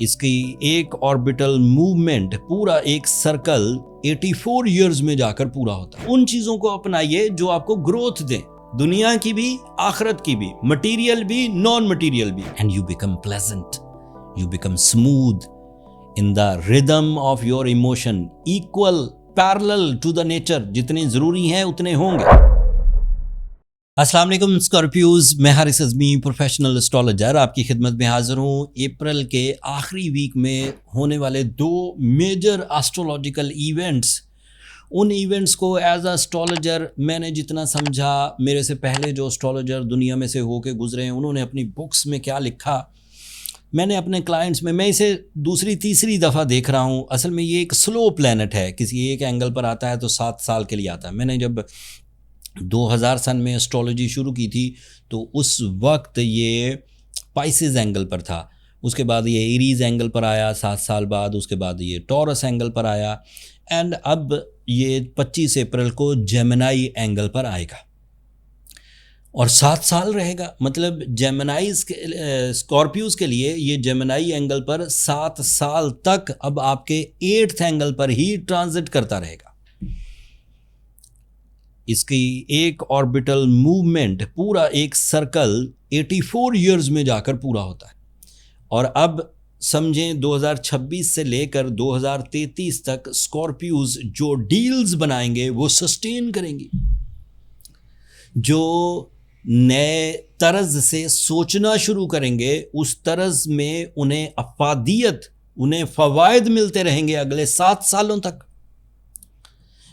इसकी एक orbital movement पूरा एक सर्कल 84 इयर्स में जाकर पूरा होता है। उन चीजों को अपनाइए जो आपको ग्रोथ दें, दुनिया की भी आखिरत की भी, मटेरियल भी नॉन मटेरियल भी, and you become pleasant, you become smooth in the rhythm of your emotion, equal parallel to the nature. जितने जरूरी हैं उतने होंगे। अस्सलाम वालेकुम स्कॉर्पियोज, मैं हारिस अज़मी प्रोफेशनल एस्ट्रोलॉजर आपकी खिदमत में हाजिर हूँ। अप्रैल के आखिरी वीक में होने वाले दो मेजर एस्ट्रोलॉजिकल इवेंट्स, उन इवेंट्स को एज अ एस्ट्रोलॉजर मैंने जितना समझा, मेरे से पहले जो एस्ट्रोलॉजर दुनिया में से होके गुजरे हैं उन्होंने अपनी बुक्स में क्या लिखा, मैंने अपने क्लाइंट्स में, मैं इसे दूसरी तीसरी दफ़ा देख रहा हूँ। असल में ये एक स्लो प्लैनेट है, किसी एक एंगल पर आता है तो 7 साल के लिए आता है। मैंने जब 2000 सन में एस्ट्रोलॉजी शुरू की थी तो उस वक्त ये पाइसेस एंगल पर था, उसके बाद ये एरीज एंगल पर आया 7 साल बाद, उसके बाद ये टॉरस एंगल पर आया, एंड अब ये 25 अप्रैल को जेमिनाई एंगल पर आएगा और 7 साल रहेगा। मतलब जेमिनाइज स्कॉर्पियोज के लिए ये जेमिनाई एंगल पर 7 साल तक अब आपके 8th एंगल पर ही ट्रांजिट करता रहेगा। इसकी एक ऑर्बिटल मूवमेंट पूरा एक सर्कल 84 इयर्स में जाकर पूरा होता है और अब समझें 2026 से लेकर 2033 तक स्कॉर्पियोज जो डील्स बनाएंगे वो सस्टेन करेंगी, जो नए तर्ज से सोचना शुरू करेंगे उस तर्ज में उन्हें अफादियत, उन्हें फ़वायद मिलते रहेंगे अगले 7 सालों तक।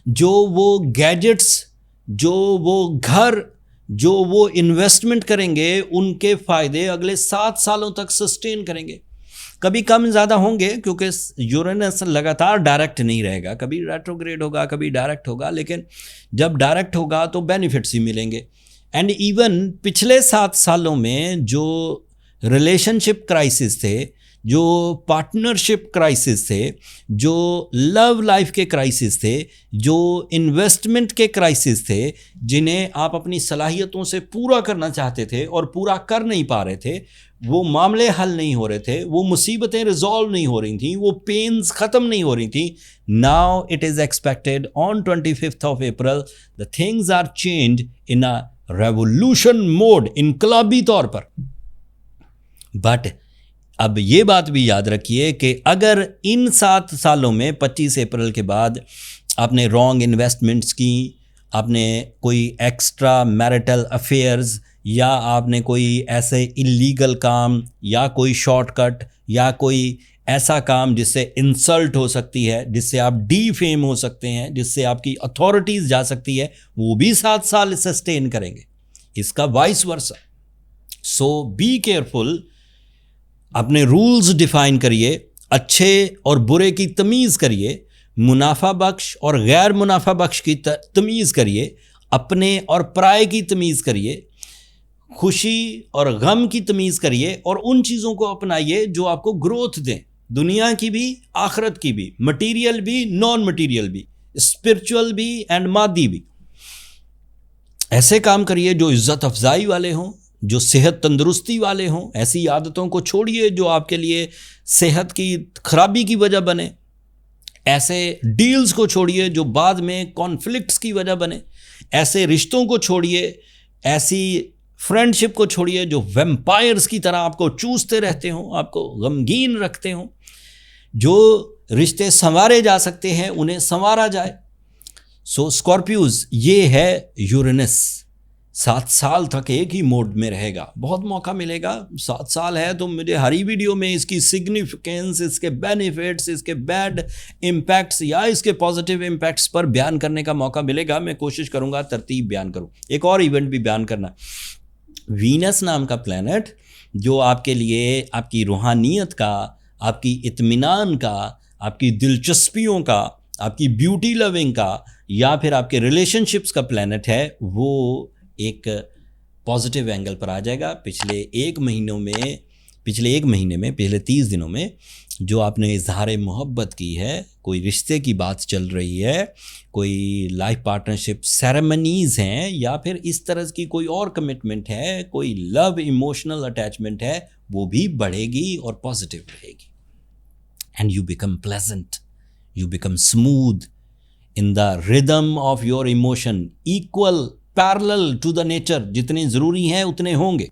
जो वो गैजेट्स, जो वो घर, जो वो इन्वेस्टमेंट करेंगे उनके फ़ायदे अगले 7 सालों तक सस्टेन करेंगे। कभी कम ज़्यादा होंगे क्योंकि यूरेनस लगातार डायरेक्ट नहीं रहेगा, कभी रेट्रोग्रेड होगा, कभी डायरेक्ट होगा, लेकिन जब डायरेक्ट होगा तो बेनिफिट्स ही मिलेंगे। एंड इवन पिछले 7 सालों में जो रिलेशनशिप क्राइसिस थे, जो पार्टनरशिप क्राइसिस थे, जो लव लाइफ के क्राइसिस थे, जो इन्वेस्टमेंट के क्राइसिस थे, जिन्हें आप अपनी सलाहियतों से पूरा करना चाहते थे और पूरा कर नहीं पा रहे थे, वो मामले हल नहीं हो रहे थे, वो मुसीबतें रिजॉल्व नहीं हो रही थी, वो पेन्स ख़त्म नहीं हो रही थी। Now it is expected on 25th of April the things are change in a revolution mode, इनकलाबी तौर पर। बट अब ये बात भी याद रखिए कि अगर इन 7 सालों में 25 अप्रैल के बाद आपने रॉन्ग इन्वेस्टमेंट्स की, आपने कोई एक्स्ट्रा मैरिटल अफेयर्स, या आपने कोई ऐसे इलीगल काम, या कोई शॉर्टकट, या कोई ऐसा काम जिससे इंसल्ट हो सकती है, जिससे आप डीफेम हो सकते हैं, जिससे आपकी अथॉरिटीज़ जा सकती है, वो भी 7 साल सस्टेन करेंगे। इसका vice versa. So be careful, अपने रूल्स डिफाइन करिए, अच्छे और बुरे की तमीज़ करिए, मुनाफा बख्श और गैर मुनाफा बख्श की तमीज़ करिए, अपने और पराये की तमीज़ करिए, खुशी और गम की तमीज़ करिए, और उन चीज़ों को अपनाइए जो आपको ग्रोथ दें, दुनिया की भी आखिरत की भी, मटीरियल भी नॉन मटीरियल भी, स्पिरिचुअल भी एंड मादी भी। ऐसे काम करिए जो इज़्ज़त अफजाई वाले हों, जो सेहत तंदुरुस्ती वाले हों। ऐसी आदतों को छोड़िए जो आपके लिए सेहत की खराबी की वजह बने। ऐसे डील्स को छोड़िए जो बाद में कॉन्फ्लिक्ट्स की वजह बने। ऐसे रिश्तों को छोड़िए, ऐसी फ्रेंडशिप को छोड़िए जो वैम्पायर्स की तरह आपको चूसते रहते हों, आपको गमगीन रखते हों। जो रिश्ते संवारे जा सकते हैं उन्हें संवारा जाए। सो स्कॉर्पियोज, ये है यूरेनस, 7 साल तक एक ही मोड में रहेगा। बहुत मौका मिलेगा, 7 साल है तो मुझे हर ही वीडियो में इसकी सिग्निफिकेंस, इसके बेनिफिट्स, इसके बैड इम्पैक्ट्स या इसके पॉजिटिव इम्पैक्ट्स पर बयान करने का मौका मिलेगा। मैं कोशिश करूँगा तरतीब बयान करूँ। एक और इवेंट भी बयान करना, वीनस नाम का प्लैनेट जो आपके लिए आपकी रूहानियत का, आपकी इत्मीनान का, आपकी दिलचस्पियों का, आपकी ब्यूटी लविंग का, या फिर आपके रिलेशनशिप्स का प्लैनेट है, वो एक पॉजिटिव एंगल पर आ जाएगा। पिछले एक महीने में पिछले 30 दिनों में जो आपने इजहार मोहब्बत की है, कोई रिश्ते की बात चल रही है, कोई लाइफ पार्टनरशिप सेरेमनीज़ हैं, या फिर इस तरह की कोई और कमिटमेंट है, कोई लव इमोशनल अटैचमेंट है, वो भी बढ़ेगी और पॉजिटिव रहेगी। and you become pleasant, you become smooth in the rhythm of your emotion, equal, parallel to the nature. जितने ज़रूरी हैं उतने होंगे.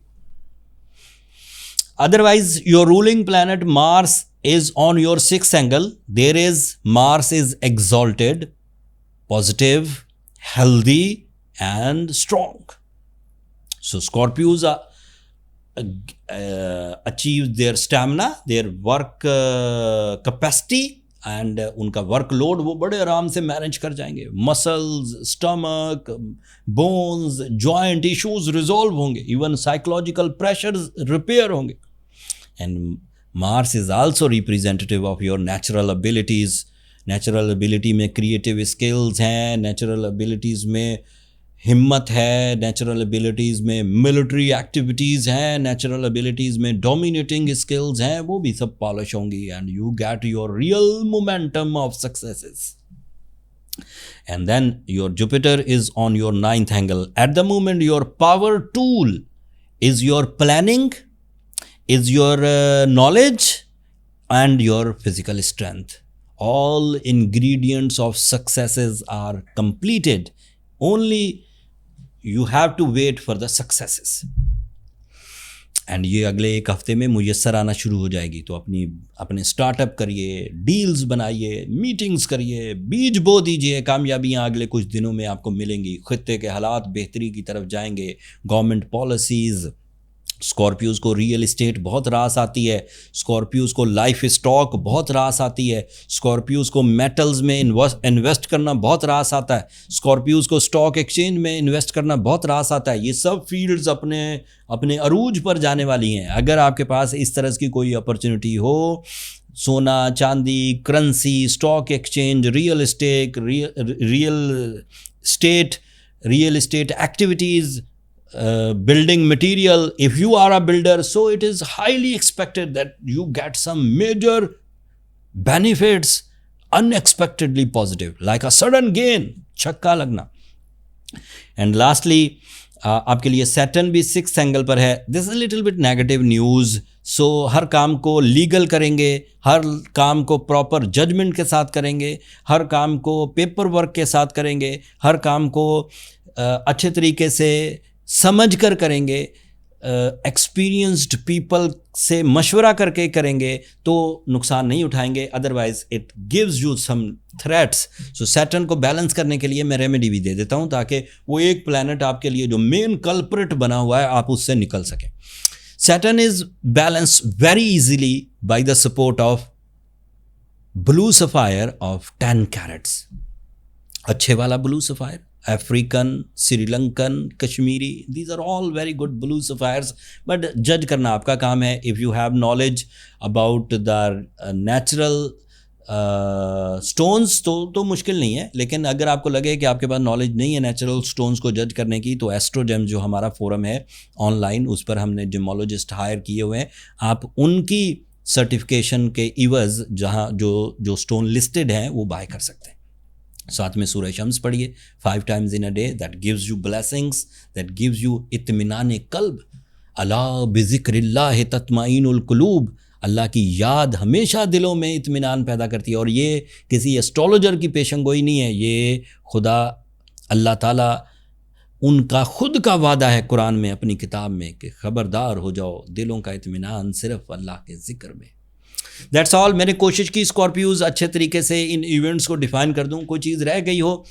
Otherwise, your ruling planet Mars is on your 6th angle. Mars is exalted, positive, healthy, and strong. So Scorpios achieve their stamina, their work capacity, and उनका workload वो बड़े आराम से मैनेज कर जाएंगे. Muscles, stomach, bones, joint issues resolve होंगे. Even psychological pressures repair होंगे. And Mars is also representative of your natural abilities. Natural ability में क्रिएटिव स्किल्स हैं, नेचुरल एबिलिटीज़ में हिम्मत है, नेचुरल एबिलिटीज़ में मिलिट्री एक्टिविटीज़ हैं, नेचुरल एबिलिटीज़ में डोमिनेटिंग स्किल्स हैं, वो भी सब पॉलिश होंगी. And you get your real momentum of successes. And then your Jupiter is on your 9th angle. At the moment, your power tool is your planning, is your knowledge, and your physical strength. All ingredients of successes are completed. Only you have to wait for the successes. And ये अगले एक हफ्ते में मुयस्सर आना शुरू हो जाएगी. तो अपने स्टार्टअप करिए, डील्स बनाइए, मीटिंग्स करिए, बीज बो दीजिए. कामयाबियाँ अगले कुछ दिनों में आपको मिलेंगी. खित्ते के हालात बेहतरी की तरफ जाएंगे. Government policies. स्कॉर्पियोज़ को रियल इस्टेट बहुत रास आती है. स्कॉर्पियोज़ को लाइफ स्टॉक बहुत रास आती है. स्कॉर्पियोज़ को मेटल्स में इन्वेस्ट करना बहुत रास आता है. स्कॉर्पियोज़ को स्टॉक एक्सचेंज में इन्वेस्ट करना बहुत रास आता है. ये सब फील्ड्स अपने अरूज पर जाने वाली हैं. अगर आपके पास इस तरह की कोई अपॉर्चुनिटी हो, सोना, चांदी, currency, stock exchange, real estate activities, building material, if you are a builder, so it is highly expected that you get some major benefits, unexpectedly positive, like a sudden gain, छक्का लगना. And lastly, आपके लिए Saturn भी 6th angle पर है. This is a little bit negative news. So हर काम को legal करेंगे, हर काम को प्रॉपर जजमेंट के साथ करेंगे, हर काम को पेपर वर्क के साथ करेंगे, हर काम को अच्छे तरीके से समझ कर करेंगे, एक्सपीरियंस्ड पीपल से मशवरा करके करेंगे, तो नुकसान नहीं उठाएंगे. Otherwise it gives you some threats. So Saturn को बैलेंस करने के लिए मैं रेमेडी भी दे देता हूँ, ताकि वो एक प्लैनेट आपके लिए जो मेन कल्प्रिट बना हुआ है, आप उससे निकल सकें. Saturn is balanced very easily by the support of blue sapphire of 10 carats. अच्छे वाला blue sapphire, African, Sri Lankan, Kashmiri, these are all very good blue sapphires. But judge करना आपका काम है. If you have knowledge about the natural stones तो मुश्किल नहीं है. लेकिन अगर आपको लगे कि आपके पास नॉलेज नहीं है नेचुरल स्टोन्स को जज करने की, तो एस्ट्रोजेम जो हमारा फोरम है ऑनलाइन, उस पर हमने जिमोलॉजिस्ट हायर किए हुए हैं. आप उनकी सर्टिफिकेशन के इवज़ जहाँ जो स्टोन लिस्टेड हैं वो बाय कर सकते हैं. साथ में सूरह शम्स पढ़िए 5 times in a day. That gives you blessings, that gives you इत्मीनान कल्ब. अला बिज़िक्रिल्लाह तत्माइनुल कुलूब. अल्लाह की याद हमेशा दिलों में इत्मीनान पैदा करती है. और ये किसी एस्ट्रोलॉजर की पेशंगोई नहीं है, ये खुदा अल्लाह ताला उनका खुद का वादा है कुरान में, अपनी किताब में, कि ख़बरदार हो जाओ, दिलों का इत्मीनान सिर्फ अल्लाह के ज़िक्र में. That's all. मैंने कोशिश की स्कॉर्पियोज़ अच्छे तरीके से इन इवेंट्स को डिफ़ाइन कर दूं. कोई चीज़ रह गई हो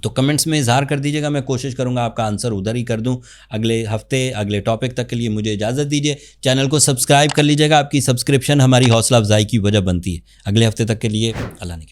तो कमेंट्स में इजहार कर दीजिएगा. मैं कोशिश करूंगा आपका आंसर उधर ही कर दूं. अगले हफ्ते अगले टॉपिक तक के लिए मुझे इजाज़त दीजिए. चैनल को सब्सक्राइब कर लीजिएगा. आपकी सब्सक्रिप्शन हमारी हौसला अफजाई की वजह बनती है. अगले हफ्ते तक के लिए अल्लाह ने